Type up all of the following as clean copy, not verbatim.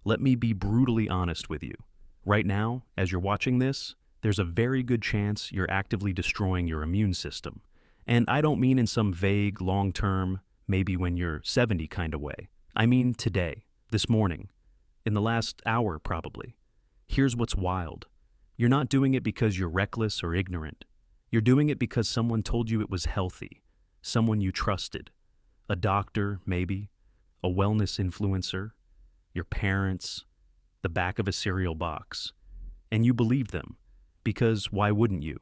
Let me be brutally honest with you. Right now, as you're watching this, there's a very good chance you're actively destroying your immune system. And I don't mean in some vague, long-term, maybe when you're 70 kind of way. I mean today, this morning, in the last hour probably. Here's what's wild. You're not doing it because you're reckless or ignorant. You're doing it because someone told you it was healthy, someone you trusted, a doctor maybe, a wellness influencer, your parents, the back of a cereal box. And you believed them, because why wouldn't you?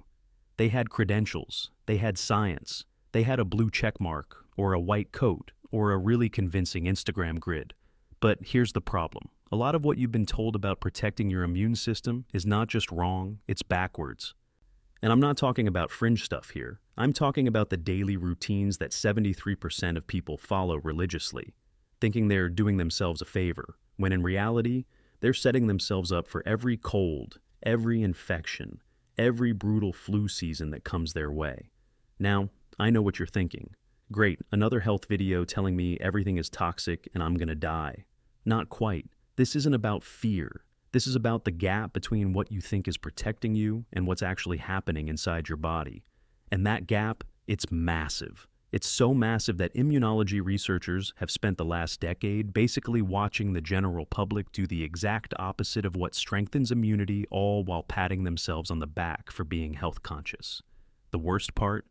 They had credentials, they had science, they had a blue check mark, or a white coat, or a really convincing Instagram grid. But here's the problem. A lot of what you've been told about protecting your immune system is not just wrong, it's backwards. And I'm not talking about fringe stuff here. I'm talking about the daily routines that 73% of people follow religiously, thinking they're doing themselves a favor, when in reality, they're setting themselves up for every cold, every infection, every brutal flu season that comes their way. Now, I know what you're thinking. Great, another health video telling me everything is toxic and I'm gonna die. Not quite. This isn't about fear. This is about the gap between what you think is protecting you and what's actually happening inside your body. And that gap, it's massive. It's so massive that immunology researchers have spent the last decade basically watching the general public do the exact opposite of what strengthens immunity, all while patting themselves on the back for being health conscious. The worst part?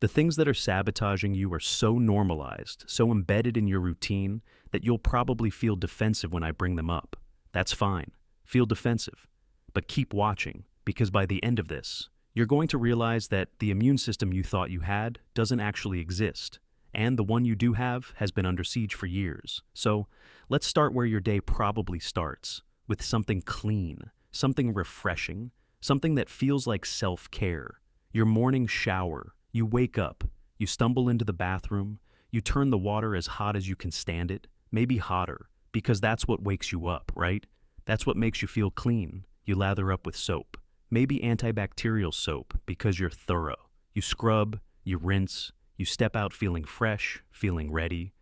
The things that are sabotaging you are so normalized, so embedded in your routine, that you'll probably feel defensive when I bring them up. That's fine. Feel defensive. But keep watching, because by the end of this, you're going to realize that the immune system you thought you had doesn't actually exist, and the one you do have has been under siege for years. So let's start where your day probably starts, with something clean, something refreshing, something that feels like self-care. Your morning shower. You wake up, you stumble into the bathroom, you turn the water as hot as you can stand it, maybe hotter, because that's what wakes you up, right? That's what makes you feel clean. You lather up with soap. Maybe antibacterial soap, because you're thorough. You scrub, you rinse, you step out feeling fresh, feeling ready,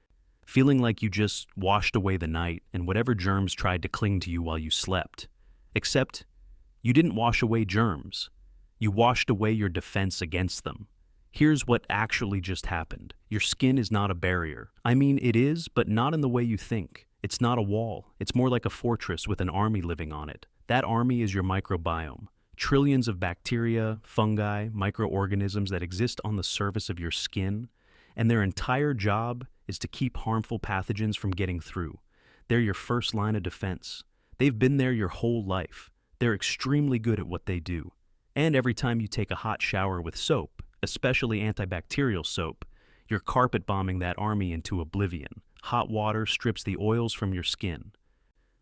feeling like you just washed away the night and whatever germs tried to cling to you while you slept. Except, you didn't wash away germs. You washed away your defense against them. Here's what actually just happened. Your skin is not a barrier. I mean, it is, but not in the way you think. It's not a wall. It's more like a fortress with an army living on it. That army is your microbiome. Trillions of bacteria, fungi, microorganisms that exist on the surface of your skin, and their entire job is to keep harmful pathogens from getting through. They're your first line of defense. They've been there your whole life. They're extremely good at what they do. And every time you take a hot shower with soap, especially antibacterial soap, you're carpet bombing that army into oblivion. Hot water strips the oils from your skin.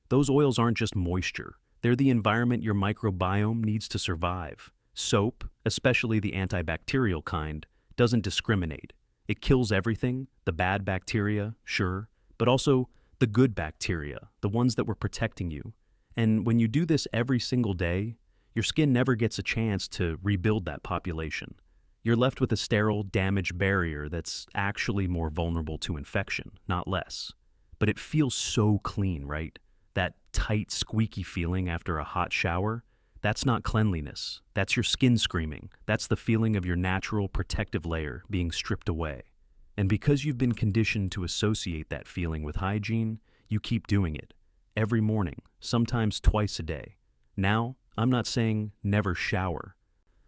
Those oils aren't just moisture. They're the environment your microbiome needs to survive. Soap, especially the antibacterial kind, doesn't discriminate. It kills everything, the bad bacteria, sure, but also the good bacteria, the ones that were protecting you. And when you do this every single day, your skin never gets a chance to rebuild that population. You're left with a sterile, damaged barrier that's actually more vulnerable to infection, not less. But it feels so clean, right? That tight, squeaky feeling after a hot shower, that's not cleanliness. That's your skin screaming. That's the feeling of your natural protective layer being stripped away. And because you've been conditioned to associate that feeling with hygiene, you keep doing it. Every morning, sometimes twice a day. Now, I'm not saying never shower.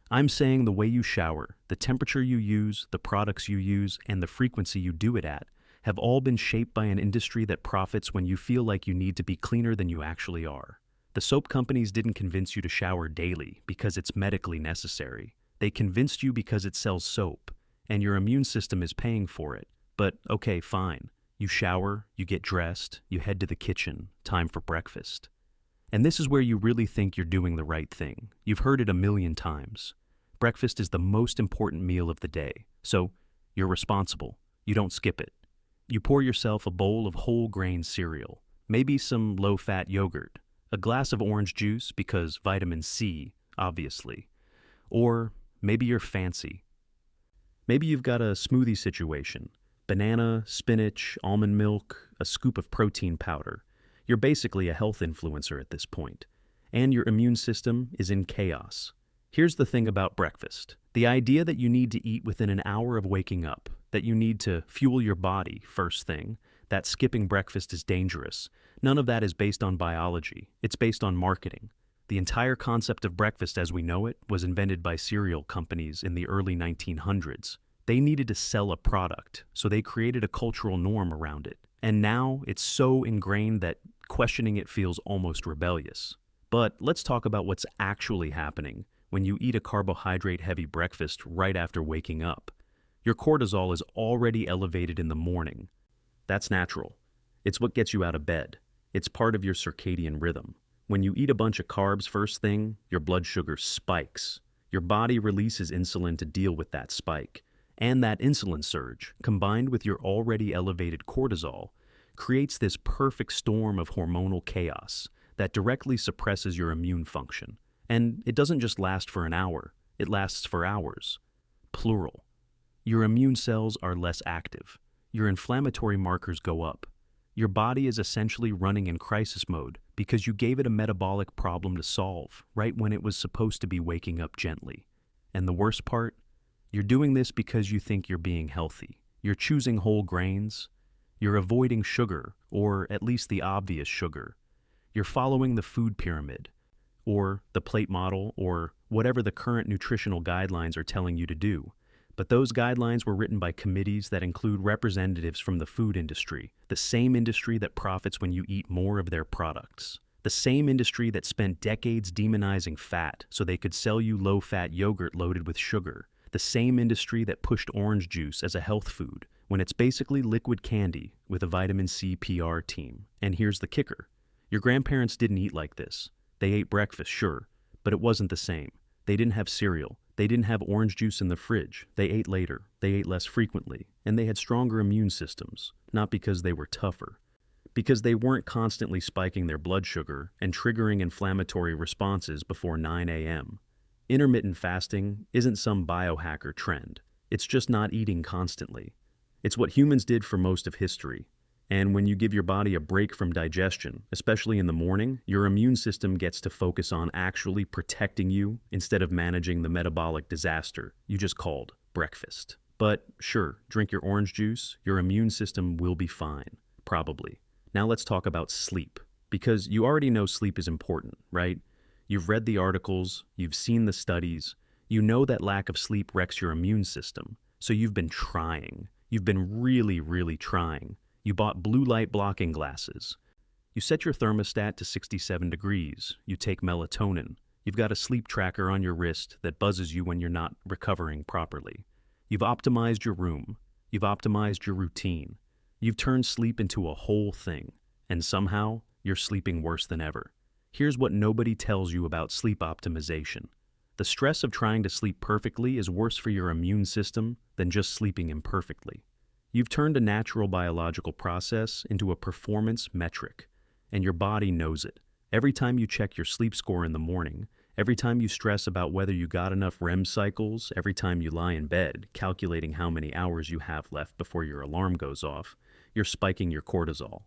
I'm saying the way you shower, the temperature you use, the products you use, and the frequency you do it at have all been shaped by an industry that profits when you feel like you need to be cleaner than you actually are. The soap companies didn't convince you to shower daily because it's medically necessary. They convinced you because it sells soap, and your immune system is paying for it. But okay, fine. You shower, you get dressed, you head to the kitchen, time for breakfast. And this is where you really think you're doing the right thing. You've heard it a million times. Breakfast is the most important meal of the day, so you're responsible. You don't skip it. You pour yourself a bowl of whole grain cereal, maybe some low-fat yogurt, a glass of orange juice because vitamin C, obviously. Or maybe you're fancy. Maybe you've got a smoothie situation. Banana, spinach, almond milk, a scoop of protein powder. You're basically a health influencer at this point, and your immune system is in chaos. Here's the thing about breakfast. The idea that you need to eat within an hour of waking up, that you need to fuel your body first thing, that skipping breakfast is dangerous, none of that is based on biology. It's based on marketing. The entire concept of breakfast as we know it was invented by cereal companies in the early 1900s. They needed to sell a product, so they created a cultural norm around it. And now it's so ingrained that questioning it feels almost rebellious. But let's talk about what's actually happening when you eat a carbohydrate-heavy breakfast right after waking up. Your cortisol is already elevated in the morning. That's natural. It's what gets you out of bed. It's part of your circadian rhythm. When you eat a bunch of carbs first thing, your blood sugar spikes. Your body releases insulin to deal with that spike. And that insulin surge, combined with your already elevated cortisol, creates this perfect storm of hormonal chaos that directly suppresses your immune function. And it doesn't just last for an hour, it lasts for hours. Plural. Your immune cells are less active. Your inflammatory markers go up. Your body is essentially running in crisis mode because you gave it a metabolic problem to solve right when it was supposed to be waking up gently. And the worst part? You're doing this because you think you're being healthy. You're choosing whole grains. You're avoiding sugar, or at least the obvious sugar. You're following the food pyramid, or the plate model, or whatever the current nutritional guidelines are telling you to do. But those guidelines were written by committees that include representatives from the food industry, the same industry that profits when you eat more of their products. The same industry that spent decades demonizing fat so they could sell you low-fat yogurt loaded with sugar. The same industry that pushed orange juice as a health food when it's basically liquid candy with a vitamin C PR team. And here's the kicker. Your grandparents didn't eat like this. They ate breakfast, sure, but it wasn't the same. They didn't have cereal. They didn't have orange juice in the fridge. They ate later. They ate less frequently. And they had stronger immune systems, not because they were tougher. Because they weren't constantly spiking their blood sugar and triggering inflammatory responses before 9 a.m. Intermittent fasting isn't some biohacker trend. It's just not eating constantly. It's what humans did for most of history. And when you give your body a break from digestion, especially in the morning, your immune system gets to focus on actually protecting you instead of managing the metabolic disaster you just called breakfast. But sure, drink your orange juice, your immune system will be fine, probably. Now let's talk about sleep, because you already know sleep is important, right? You've read the articles, you've seen the studies, you know that lack of sleep wrecks your immune system, so you've been trying. You've been really, really trying. You bought blue light blocking glasses. You set your thermostat to 67 degrees. You take melatonin. You've got a sleep tracker on your wrist that buzzes you when you're not recovering properly. You've optimized your room. You've optimized your routine. You've turned sleep into a whole thing. And somehow, you're sleeping worse than ever. Here's what nobody tells you about sleep optimization. The stress of trying to sleep perfectly is worse for your immune system than just sleeping imperfectly. You've turned a natural biological process into a performance metric, and your body knows it. Every time you check your sleep score in the morning, every time you stress about whether you got enough REM cycles, every time you lie in bed, calculating how many hours you have left before your alarm goes off, you're spiking your cortisol.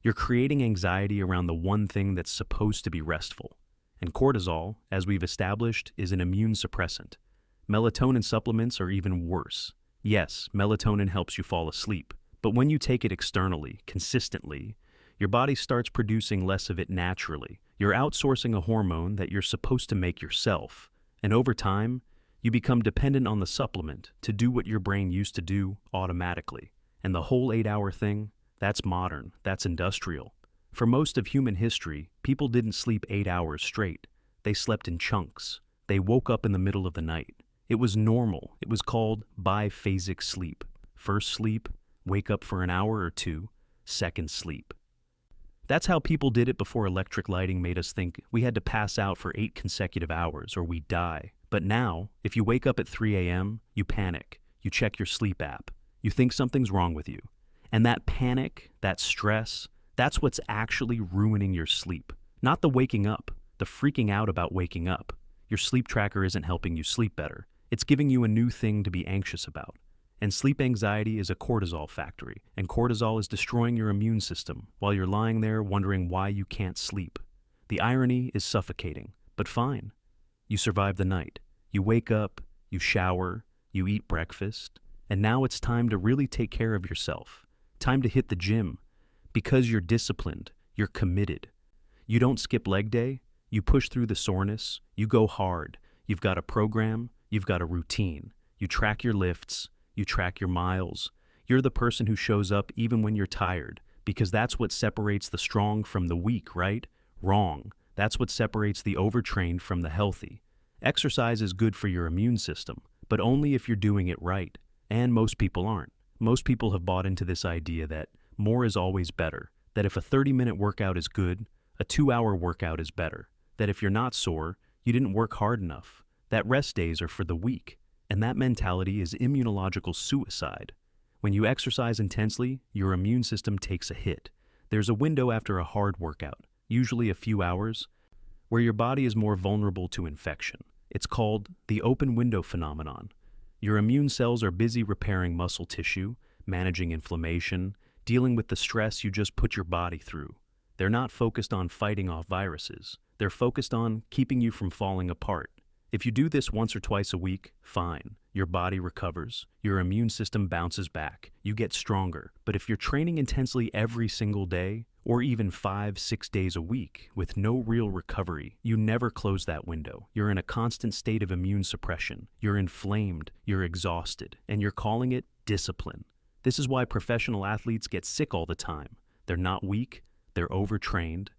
You're creating anxiety around the one thing that's supposed to be restful. And cortisol, as we've established, is an immune suppressant. Melatonin supplements are even worse. Yes, melatonin helps you fall asleep, but when you take it externally, consistently, your body starts producing less of it naturally. You're outsourcing a hormone that you're supposed to make yourself, and over time, you become dependent on the supplement to do what your brain used to do automatically. And the whole 8-hour thing, that's modern, that's industrial. For most of human history, people didn't sleep 8 hours straight. They slept in chunks. They woke up in the middle of the night. It was normal. It was called biphasic sleep. First sleep, wake up for an hour or two, second sleep. That's how people did it before electric lighting made us think we had to pass out for 8 consecutive hours or we'd die. But now, if you wake up at 3 a.m., you panic. You check your sleep app. You think something's wrong with you. And that panic, that stress, that's what's actually ruining your sleep. Not the waking up, the freaking out about waking up. Your sleep tracker isn't helping you sleep better. It's giving you a new thing to be anxious about. And sleep anxiety is a cortisol factory, and cortisol is destroying your immune system while you're lying there wondering why you can't sleep. The irony is suffocating, but fine. You survive the night. You wake up, you shower, you eat breakfast, and now it's time to really take care of yourself. Time to hit the gym. Because you're disciplined, you're committed. You don't skip leg day, you push through the soreness, you go hard. You've got a program, you've got a routine. You track your lifts, you track your miles. You're the person who shows up even when you're tired, because that's what separates the strong from the weak, right? Wrong. That's what separates the overtrained from the healthy. Exercise is good for your immune system, but only if you're doing it right. And most people aren't. Most people have bought into this idea that more is always better, that if a 30-minute workout is good, a 2-hour workout is better, that if you're not sore, you didn't work hard enough, that rest days are for the weak. And that mentality is immunological suicide. When you exercise intensely, your immune system takes a hit. There's a window after a hard workout, usually a few hours, where your body is more vulnerable to infection. It's called the open window phenomenon. Your immune cells are busy repairing muscle tissue, managing inflammation, dealing with the stress you just put your body through. They're not focused on fighting off viruses. They're focused on keeping you from falling apart. If you do this once or twice a week, fine. Your body recovers, your immune system bounces back, you get stronger. But if you're training intensely every single day, or even 5-6 days a week with no real recovery, you never close that window. You're in a constant state of immune suppression. You're inflamed, you're exhausted, and you're calling it discipline. This is why professional athletes get sick all the time. They're not weak, they're overtrained.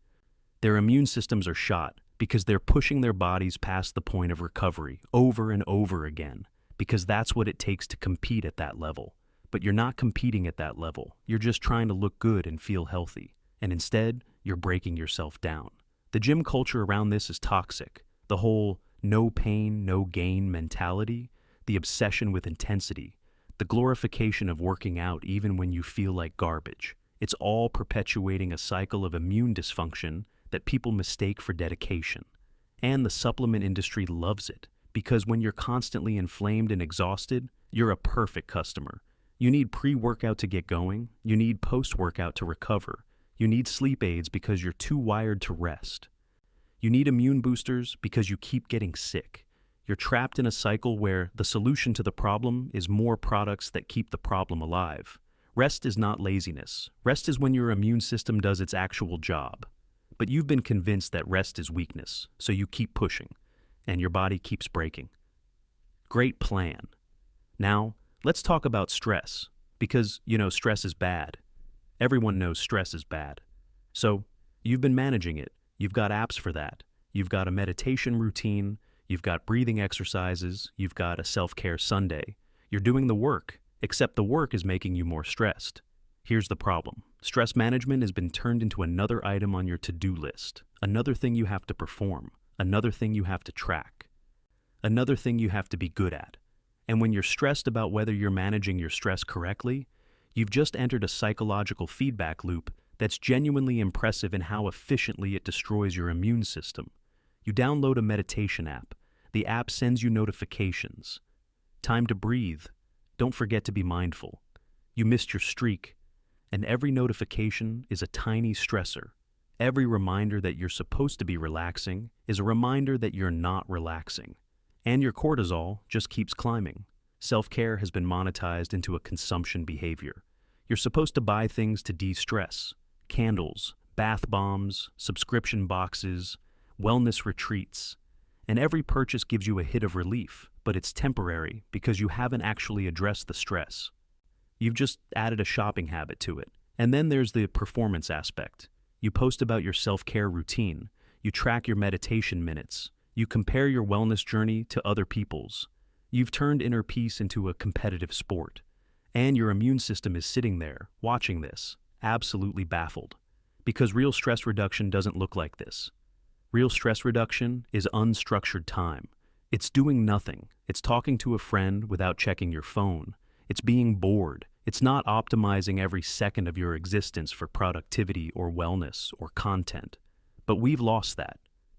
Their immune systems are shot because they're pushing their bodies past the point of recovery over and over again, because that's what it takes to compete at that level. But you're not competing at that level. You're just trying to look good and feel healthy. And instead, you're breaking yourself down. The gym culture around this is toxic. The whole no pain, no gain mentality, the obsession with intensity, the glorification of working out even when you feel like garbage. It's all perpetuating a cycle of immune dysfunction that people mistake for dedication. And the supplement industry loves it, because when you're constantly inflamed and exhausted, you're a perfect customer. You need pre-workout to get going. You need post-workout to recover. You need sleep aids because you're too wired to rest. You need immune boosters because you keep getting sick. You're trapped in a cycle where the solution to the problem is more products that keep the problem alive. Rest is not laziness. Rest is when your immune system does its actual job. But you've been convinced that rest is weakness, so you keep pushing, and your body keeps breaking. Great plan. Now, let's talk about stress, because, stress is bad. Everyone knows stress is bad. So, you've been managing it. You've got apps for that. You've got a meditation routine. You've got breathing exercises. You've got a self-care Sunday. You're doing the work, except the work is making you more stressed. Here's the problem. Stress management has been turned into another item on your to-do list, another thing you have to perform, another thing you have to track, another thing you have to be good at. And when you're stressed about whether you're managing your stress correctly, you've just entered a psychological feedback loop that's genuinely impressive in how efficiently it destroys your immune system. You download a meditation app. The app sends you notifications. Time to breathe. Don't forget to be mindful. You missed your streak. And every notification is a tiny stressor. Every reminder that you're supposed to be relaxing is a reminder that you're not relaxing. And your cortisol just keeps climbing. Self-care has been monetized into a consumption behavior. You're supposed to buy things to de-stress. Candles, bath bombs, subscription boxes, wellness retreats. And every purchase gives you a hit of relief, but it's temporary because you haven't actually addressed the stress. You've just added a shopping habit to it. And then there's the performance aspect. You post about your self-care routine. You track your meditation minutes. You compare your wellness journey to other people's. You've turned inner peace into a competitive sport. And your immune system is sitting there, watching this, absolutely baffled. Because real stress reduction doesn't look like this. Real stress reduction is unstructured time. It's doing nothing. It's talking to a friend without checking your phone. It's being bored. It's not optimizing every second of your existence for productivity or wellness or content. But we've lost that.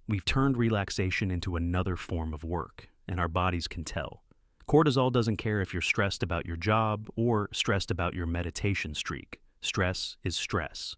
We've turned relaxation into another form of work, and our bodies can tell. Cortisol doesn't care if you're stressed about your job or stressed about your meditation streak. Stress is stress.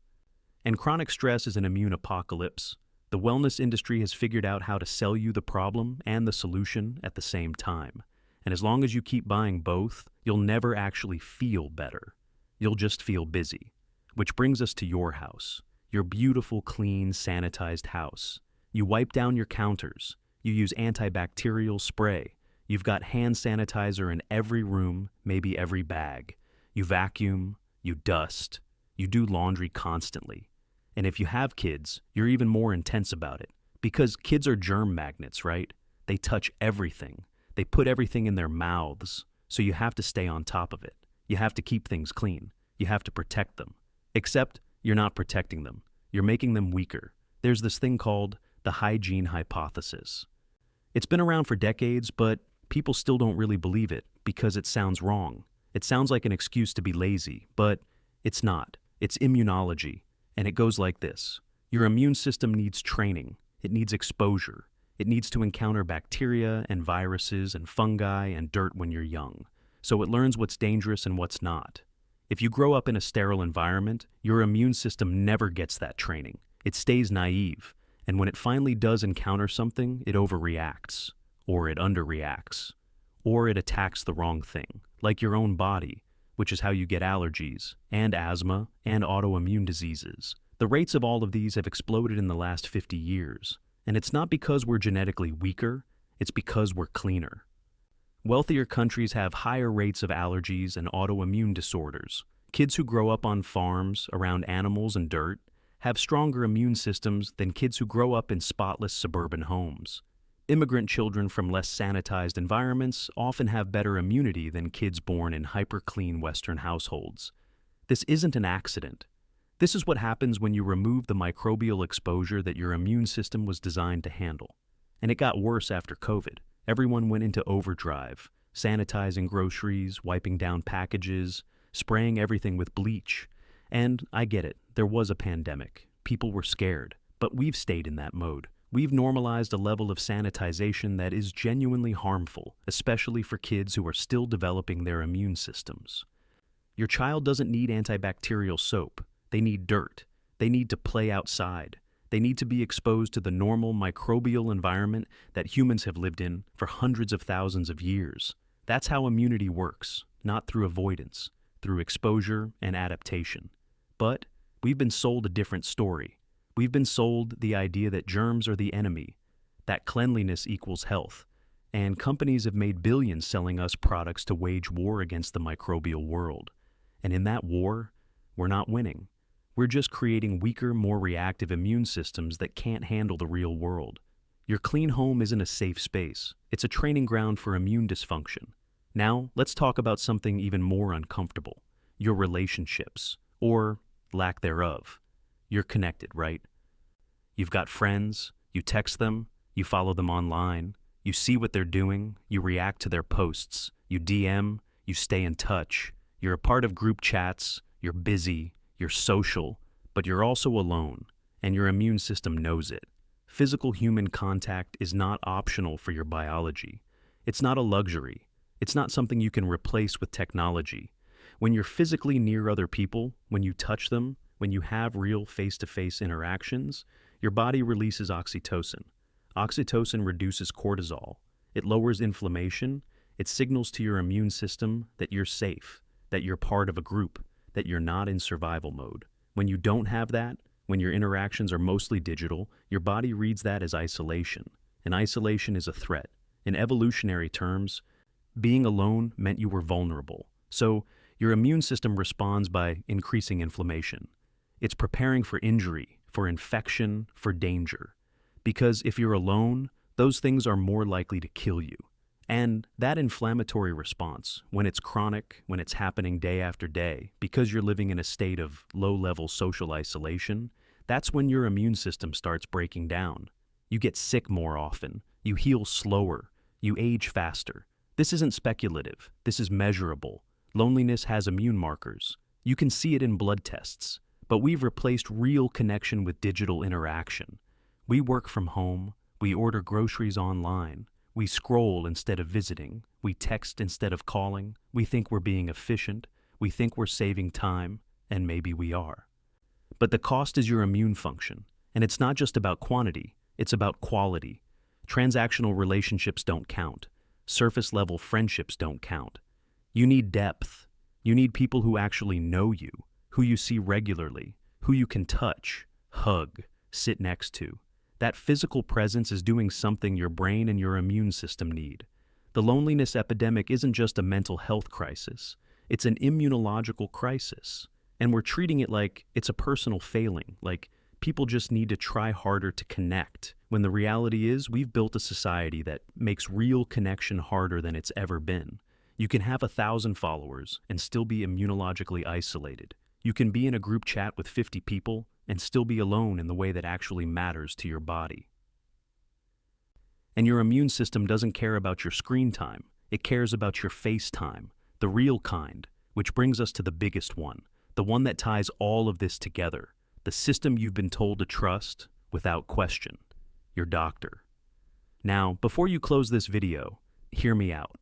And chronic stress is an immune apocalypse. The wellness industry has figured out how to sell you the problem and the solution at the same time. And as long as you keep buying both, you'll never actually feel better. You'll just feel busy. Which brings us to your house. Your beautiful, clean, sanitized house. You wipe down your counters. You use antibacterial spray. You've got hand sanitizer in every room, maybe every bag. You vacuum. You dust. You do laundry constantly. And if you have kids, you're even more intense about it. Because kids are germ magnets, right? They touch everything. They put everything in their mouths. So you have to stay on top of it. You have to keep things clean. You have to protect them. Except you're not protecting them. You're making them weaker. There's this thing called the hygiene hypothesis. It's been around for decades, but people still don't really believe it because it sounds wrong. It sounds like an excuse to be lazy, but it's not. It's immunology. And it goes like this. Your immune system needs training. It needs exposure. It needs to encounter bacteria and viruses and fungi and dirt when you're young. So it learns what's dangerous and what's not. If you grow up in a sterile environment, your immune system never gets that training. It stays naive. And when it finally does encounter something, it overreacts. Or it underreacts. Or it attacks the wrong thing, like your own body, which is how you get allergies, and asthma, and autoimmune diseases. The rates of all of these have exploded in the last 50 years. And it's not because we're genetically weaker, it's because we're cleaner. Wealthier countries have higher rates of allergies and autoimmune disorders. Kids who grow up on farms, around animals and dirt, have stronger immune systems than kids who grow up in spotless suburban homes. Immigrant children from less sanitized environments often have better immunity than kids born in hyper-clean Western households. This isn't an accident. This is what happens when you remove the microbial exposure that your immune system was designed to handle. And it got worse after COVID. Everyone went into overdrive, sanitizing groceries, wiping down packages, spraying everything with bleach. And I get it, there was a pandemic. People were scared, but we've stayed in that mode. We've normalized a level of sanitization that is genuinely harmful, especially for kids who are still developing their immune systems. Your child doesn't need antibacterial soap. They need dirt. They need to play outside. They need to be exposed to the normal microbial environment that humans have lived in for hundreds of thousands of years. That's how immunity works, not through avoidance, through exposure and adaptation. But we've been sold a different story. We've been sold the idea that germs are the enemy, that cleanliness equals health, and companies have made billions selling us products to wage war against the microbial world. And in that war, we're not winning. We're just creating weaker, more reactive immune systems that can't handle the real world. Your clean home isn't a safe space. It's a training ground for immune dysfunction. Now, let's talk about something even more uncomfortable. Your relationships, or lack thereof. You're connected, right? You've got friends, you text them, you follow them online, you see what they're doing, you react to their posts, you DM, you stay in touch, you're a part of group chats, you're busy, you're social, but you're also alone, and your immune system knows it. Physical human contact is not optional for your biology. It's not a luxury. It's not something you can replace with technology. When you're physically near other people, when you touch them, when you have real face-to-face interactions, your body releases oxytocin. Oxytocin reduces cortisol. It lowers inflammation. It signals to your immune system that you're safe, that you're part of a group, that you're not in survival mode. When you don't have that, when your interactions are mostly digital, your body reads that as isolation. And isolation is a threat. In evolutionary terms, being alone meant you were vulnerable. So your immune system responds by increasing inflammation. It's preparing for injury, for infection, for danger. Because if you're alone, those things are more likely to kill you. And that inflammatory response, when it's chronic, when it's happening day after day, because you're living in a state of low-level social isolation, that's when your immune system starts breaking down. You get sick more often, you heal slower, you age faster. This isn't speculative, this is measurable. Loneliness has immune markers. You can see it in blood tests. But we've replaced real connection with digital interaction. We work from home, we order groceries online, We scroll instead of visiting. We text instead of calling. We think we're being efficient. We think we're saving time, and maybe we are. But the cost is your immune function, and it's not just about quantity, it's about quality. Transactional relationships don't count. Surface-level friendships don't count. You need depth. You need people who actually know you, who you see regularly, who you can touch, hug, sit next to. That physical presence is doing something your brain and your immune system need. The loneliness epidemic isn't just a mental health crisis. It's an immunological crisis. And we're treating it like it's a personal failing, like people just need to try harder to connect, when the reality is we've built a society that makes real connection harder than it's ever been. You can have 1,000 followers and still be immunologically isolated. You can be in a group chat with 50 people and still be alone in the way that actually matters to your body. And your immune system doesn't care about your screen time. It cares about your face time, the real kind, which brings us to the biggest one, the one that ties all of this together, the system you've been told to trust without question, your doctor. Now, before you close this video, hear me out.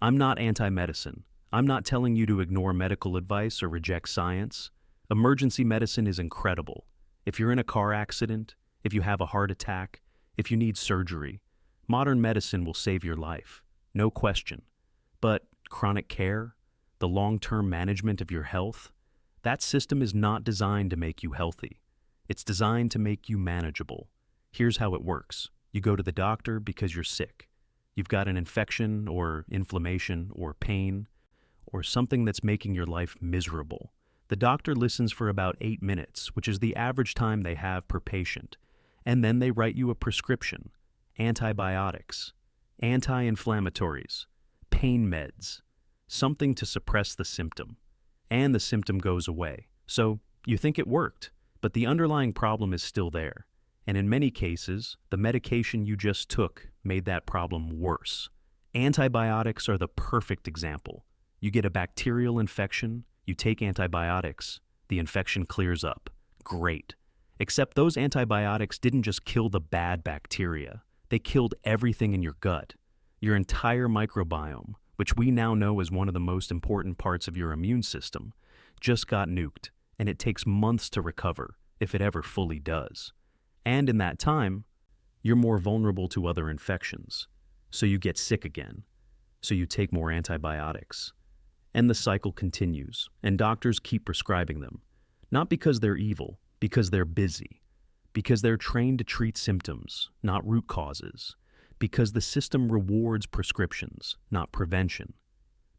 I'm not anti-medicine. I'm not telling you to ignore medical advice or reject science. Emergency medicine is incredible. If you're in a car accident, if you have a heart attack, if you need surgery, modern medicine will save your life, no question. But chronic care, the long-term management of your health, that system is not designed to make you healthy. It's designed to make you manageable. Here's how it works. You go to the doctor because you're sick. You've got an infection or inflammation or pain or something that's making your life miserable. The doctor listens for about 8 minutes, which is the average time they have per patient, and then they write you a prescription, antibiotics, anti-inflammatories, pain meds, something to suppress the symptom, and the symptom goes away. So you think it worked, but the underlying problem is still there. And in many cases, the medication you just took made that problem worse. Antibiotics are the perfect example. You get a bacterial infection, you take antibiotics, the infection clears up. Great. Except those antibiotics didn't just kill the bad bacteria. They killed everything in your gut. Your entire microbiome, which we now know is one of the most important parts of your immune system, just got nuked, and it takes months to recover, if it ever fully does. And in that time, you're more vulnerable to other infections. So you get sick again. So you take more antibiotics. And the cycle continues, and doctors keep prescribing them. Not because they're evil, because they're busy. Because they're trained to treat symptoms, not root causes. Because the system rewards prescriptions, not prevention.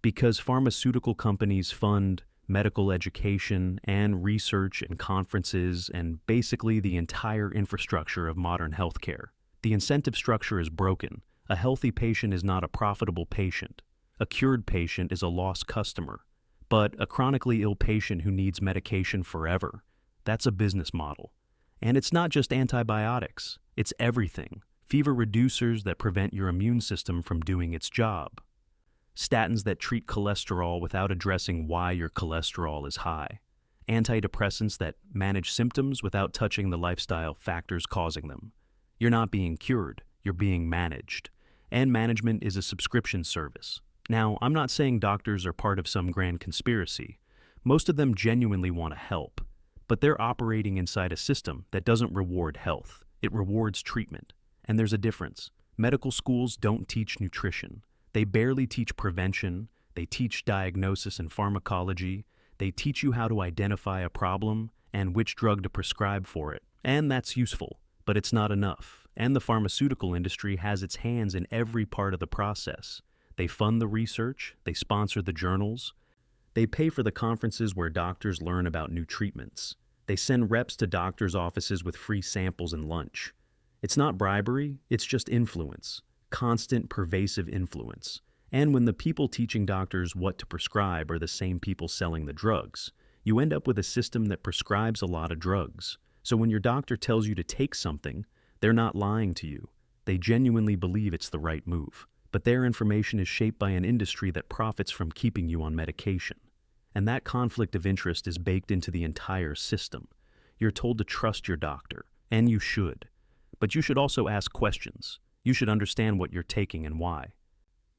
Because pharmaceutical companies fund medical education and research and conferences and basically the entire infrastructure of modern healthcare. The incentive structure is broken. A healthy patient is not a profitable patient. A cured patient is a lost customer. But a chronically ill patient who needs medication forever, that's a business model. And it's not just antibiotics. It's everything. Fever reducers that prevent your immune system from doing its job. Statins that treat cholesterol without addressing why your cholesterol is high. Antidepressants that manage symptoms without touching the lifestyle factors causing them. You're not being cured, you're being managed. And management is a subscription service. Now, I'm not saying doctors are part of some grand conspiracy. Most of them genuinely want to help. But they're operating inside a system that doesn't reward health. It rewards treatment. And there's a difference. Medical schools don't teach nutrition. They barely teach prevention. They teach diagnosis and pharmacology. They teach you how to identify a problem and which drug to prescribe for it. And that's useful, but it's not enough. And the pharmaceutical industry has its hands in every part of the process. They fund the research. They sponsor the journals. They pay for the conferences where doctors learn about new treatments. They send reps to doctors' offices with free samples and lunch. It's not bribery, it's just influence. Constant, pervasive influence. And when the people teaching doctors what to prescribe are the same people selling the drugs, you end up with a system that prescribes a lot of drugs. So when your doctor tells you to take something, they're not lying to you. They genuinely believe it's the right move. But their information is shaped by an industry that profits from keeping you on medication. And that conflict of interest is baked into the entire system. You're told to trust your doctor, and you should. But you should also ask questions. You should understand what you're taking and why.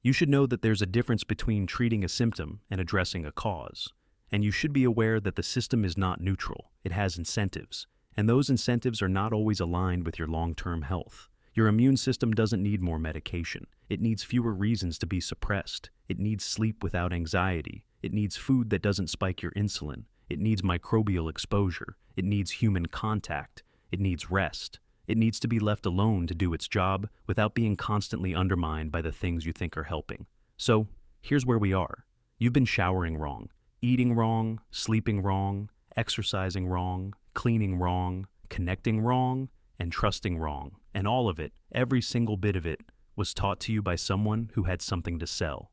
You should know that there's a difference between treating a symptom and addressing a cause. And you should be aware that the system is not neutral. It has incentives. And those incentives are not always aligned with your long-term health. Your immune system doesn't need more medication. It needs fewer reasons to be suppressed. It needs sleep without anxiety. It needs food that doesn't spike your insulin. It needs microbial exposure. It needs human contact. It needs rest. It needs to be left alone to do its job without being constantly undermined by the things you think are helping. So, here's where we are. You've been showering wrong, eating wrong, sleeping wrong, exercising wrong, cleaning wrong, connecting wrong, and trusting wrong. And all of it, every single bit of it, was taught to you by someone who had something to sell.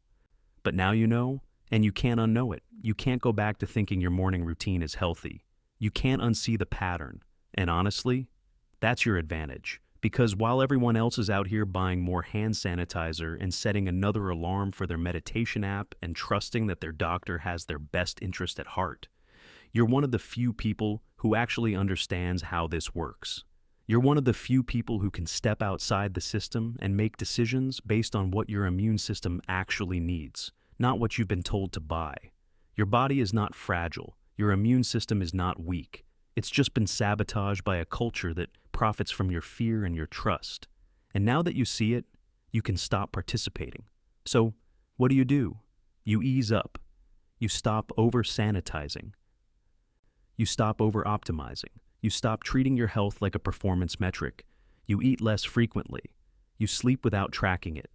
But now you know, and you can't unknow it. You can't go back to thinking your morning routine is healthy. You can't unsee the pattern. And honestly, that's your advantage. Because while everyone else is out here buying more hand sanitizer and setting another alarm for their meditation app and trusting that their doctor has their best interest at heart, you're one of the few people who actually understands how this works. You're one of the few people who can step outside the system and make decisions based on what your immune system actually needs, not what you've been told to buy. Your body is not fragile. Your immune system is not weak. It's just been sabotaged by a culture that profits from your fear and your trust. And now that you see it, you can stop participating. So, what do? You ease up. You stop over-sanitizing. You stop over-optimizing. You stop treating your health like a performance metric. You eat less frequently. You sleep without tracking it.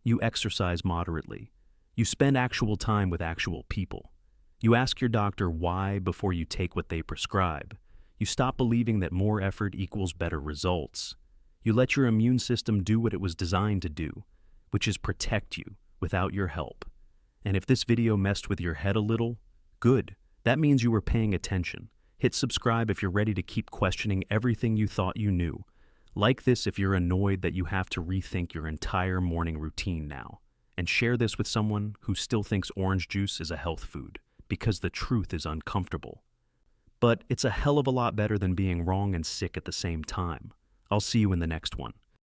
You exercise moderately. You spend actual time with actual people. You ask your doctor why before you take what they prescribe. You stop believing that more effort equals better results. You let your immune system do what it was designed to do, which is protect you without your help. And if this video messed with your head a little, good. That means you were paying attention. Hit subscribe if you're ready to keep questioning everything you thought you knew. Like this if you're annoyed that you have to rethink your entire morning routine now. And share this with someone who still thinks orange juice is a health food, because the truth is uncomfortable. But it's a hell of a lot better than being wrong and sick at the same time. I'll see you in the next one.